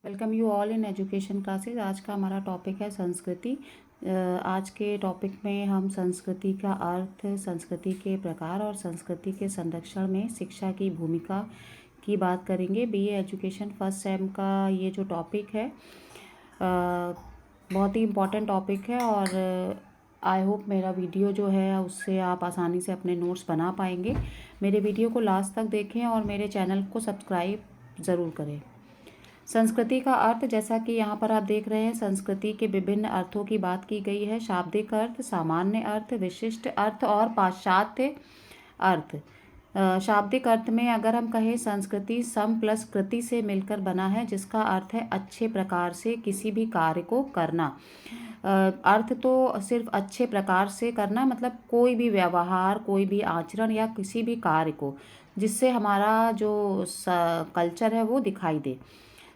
Welcome you all in education classes. आज का हमारा टॉपिक है संस्कृति। आज के टॉपिक में हम संस्कृति का अर्थ, संस्कृति के प्रकार और संस्कृति के संरक्षण में शिक्षा की भूमिका की बात करेंगे। बीए एजुकेशन फर्स्ट सेम का ये जो टॉपिक है बहुत ही इम्पॉर्टेंट टॉपिक है और आई होप मेरा वीडियो जो है उससे आप आसानी से अपने नोट्स बना पाएंगे। मेरे वीडियो को लास्ट तक देखें और मेरे चैनल को सब्सक्राइब ज़रूर करें। संस्कृति का अर्थ, जैसा कि यहाँ पर आप देख रहे हैं, संस्कृति के विभिन्न अर्थों की बात की गई है। शाब्दिक अर्थ, सामान्य अर्थ, विशिष्ट अर्थ और पाश्चात्य अर्थ। शाब्दिक अर्थ में अगर हम कहें, संस्कृति सम प्लस कृति से मिलकर बना है, जिसका अर्थ है अच्छे प्रकार से किसी भी कार्य को करना। अर्थ तो सिर्फ अच्छे प्रकार से करना, मतलब कोई भी व्यवहार, कोई भी आचरण या किसी भी कार्य को जिससे हमारा जो कल्चर है वो दिखाई दे।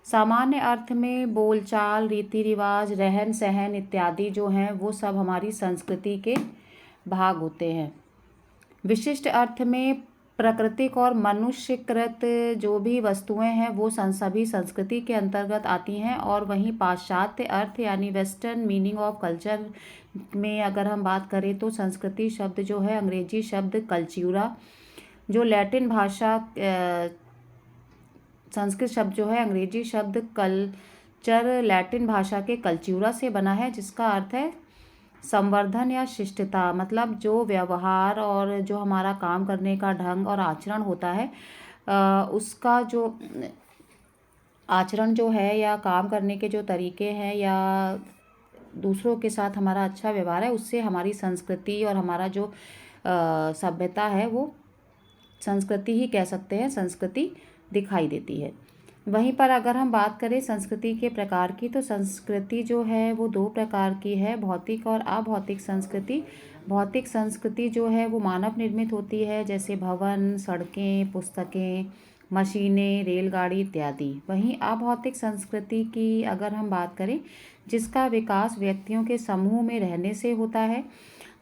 सामान्य अर्थ में बोलचाल, रीति रिवाज, रहन सहन इत्यादि जो हैं वो सब हमारी संस्कृति के भाग होते हैं। विशिष्ट अर्थ में प्राकृतिक और मनुष्यकृत जो भी वस्तुएं हैं वो सभी संस्कृति के अंतर्गत आती हैं। और वहीं पाश्चात्य अर्थ यानी वेस्टर्न मीनिंग ऑफ कल्चर में अगर हम बात करें तो संस्कृति शब्द जो है अंग्रेजी शब्द कल्चूरा, जो लैटिन भाषा संस्कृत शब्द जो है अंग्रेजी शब्द कल्चर लैटिन भाषा के कल्चूरा से बना है, जिसका अर्थ है संवर्धन या शिष्टता। मतलब जो व्यवहार और जो हमारा काम करने का ढंग और आचरण होता है, उसका जो आचरण जो है या काम करने के जो तरीके हैं या दूसरों के साथ हमारा अच्छा व्यवहार है, उससे हमारी संस्कृति और हमारा जो सभ्यता है वो संस्कृति ही कह सकते हैं, संस्कृति दिखाई देती है। वहीं पर अगर हम बात करें संस्कृति के प्रकार की, तो संस्कृति जो है वो दो प्रकार की है, भौतिक और अभौतिक संस्कृति। भौतिक संस्कृति जो है वो मानव निर्मित होती है, जैसे भवन, सड़कें, पुस्तकें, मशीनें, रेलगाड़ी इत्यादि। वहीं अभौतिक संस्कृति की अगर हम बात करें, जिसका विकास व्यक्तियों के समूह में रहने से होता है।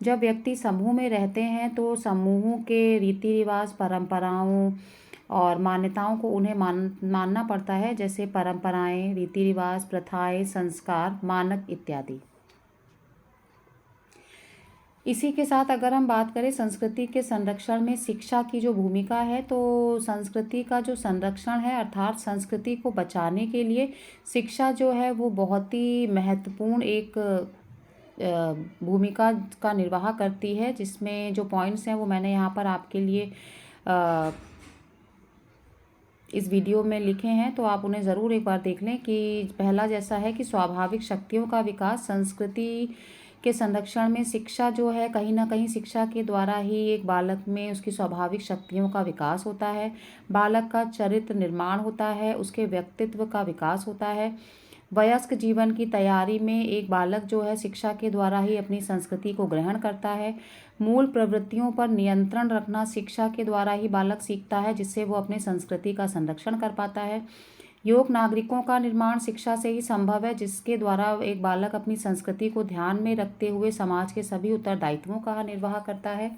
जब व्यक्ति समूह में रहते हैं तो समूह के रीति रिवाज, परंपराओं और मान्यताओं को उन्हें मानना पड़ता है, जैसे परंपराएं, रीति रिवाज, प्रथाएं, संस्कार, मानक इत्यादि। इसी के साथ अगर हम बात करें संस्कृति के संरक्षण में शिक्षा की जो भूमिका है, तो संस्कृति का जो संरक्षण है अर्थात संस्कृति को बचाने के लिए शिक्षा जो है वो बहुत ही महत्वपूर्ण एक भूमिका का निर्वाह करती है, जिसमें जो पॉइंट्स हैं वो मैंने यहाँ पर आपके लिए इस वीडियो में लिखे हैं, तो आप उन्हें ज़रूर एक बार देख लें। कि पहला जैसा है कि स्वाभाविक शक्तियों का विकास। संस्कृति के संरक्षण में शिक्षा जो है, कहीं ना कहीं शिक्षा के द्वारा ही एक बालक में उसकी स्वाभाविक शक्तियों का विकास होता है, बालक का चरित्र निर्माण होता है, उसके व्यक्तित्व का विकास होता है। वयस्क जीवन की तैयारी में एक बालक जो है शिक्षा के द्वारा ही अपनी संस्कृति को ग्रहण करता है। मूल प्रवृत्तियों पर नियंत्रण रखना शिक्षा के द्वारा ही बालक सीखता है, जिससे वो अपने संस्कृति का संरक्षण कर पाता है। योग्य नागरिकों का निर्माण शिक्षा से ही संभव है, जिसके द्वारा एक बालक अपनी संस्कृति को ध्यान में रखते हुए समाज के सभी उत्तरदायित्वों का निर्वाह करता है।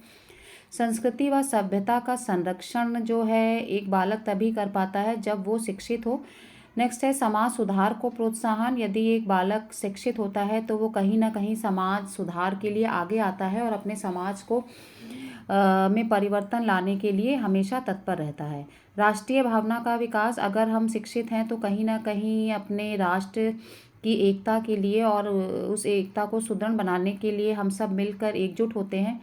संस्कृति व सभ्यता का संरक्षण जो है एक बालक तभी कर पाता है जब वो शिक्षित हो। नेक्स्ट है समाज सुधार को प्रोत्साहन। यदि एक बालक शिक्षित होता है तो वो कहीं ना कहीं समाज सुधार के लिए आगे आता है और अपने समाज को में परिवर्तन लाने के लिए हमेशा तत्पर रहता है। राष्ट्रीय भावना का विकास। अगर हम शिक्षित हैं तो कहीं ना कहीं अपने राष्ट्र की एकता के लिए और उस एकता को सुदृढ़ बनाने के लिए हम सब मिलकर एकजुट होते हैं।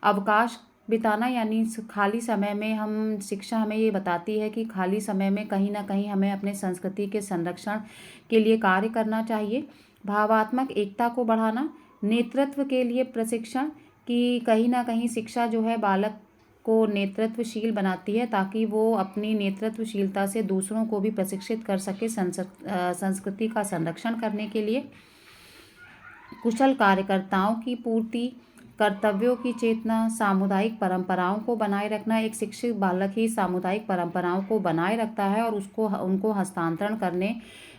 अवकाश बिताना, यानी खाली समय में हम शिक्षा हमें ये बताती है कि खाली समय में कहीं ना कहीं हमें अपने संस्कृति के संरक्षण के लिए कार्य करना चाहिए। भावात्मक एकता को बढ़ाना। नेतृत्व के लिए प्रशिक्षण, कि कहीं ना कहीं शिक्षा जो है बालक को नेतृत्वशील बनाती है, ताकि वो अपनी नेतृत्वशीलता से दूसरों को भी प्रशिक्षित कर सके संस्कृति का संरक्षण करने के लिए। कुशल कार्यकर्ताओं की पूर्ति। कर्तव्यों की चेतना। सामुदायिक परंपराओं को बनाए रखना। एक शिक्षित बालक ही सामुदायिक परंपराओं को बनाए रखता है और उनको हस्तांतरण करने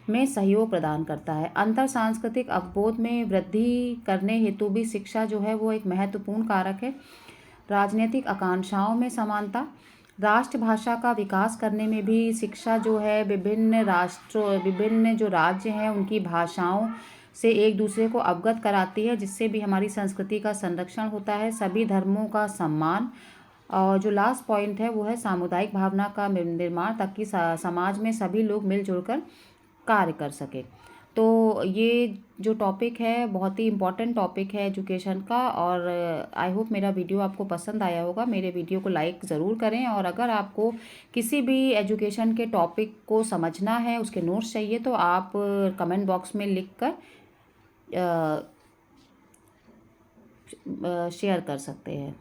में सहयोग प्रदान करता है। अंतर सांस्कृतिक अवबोध में वृद्धि करने हेतु भी शिक्षा जो है वो एक महत्वपूर्ण कारक है। राजनीतिक आकांक्षाओं में समानता। राष्ट्रभाषा का विकास करने में भी शिक्षा जो है विभिन्न जो राज्य हैं उनकी भाषाओं से एक दूसरे को अवगत कराती है, जिससे भी हमारी संस्कृति का संरक्षण होता है। सभी धर्मों का सम्मान। और जो लास्ट पॉइंट है वो है सामुदायिक भावना का निर्माण, ताकि समाज में सभी लोग मिलजुल कर कार्य कर सके। तो ये जो टॉपिक है बहुत ही इम्पॉर्टेंट टॉपिक है एजुकेशन का, और आई होप मेरा वीडियो आपको पसंद आया होगा। मेरे वीडियो को लाइक ज़रूर करें, और अगर आपको किसी भी एजुकेशन के टॉपिक को समझना है, उसके नोट्स चाहिए, तो आप कमेंट बॉक्स में लिख कर शेयर कर सकते हैं।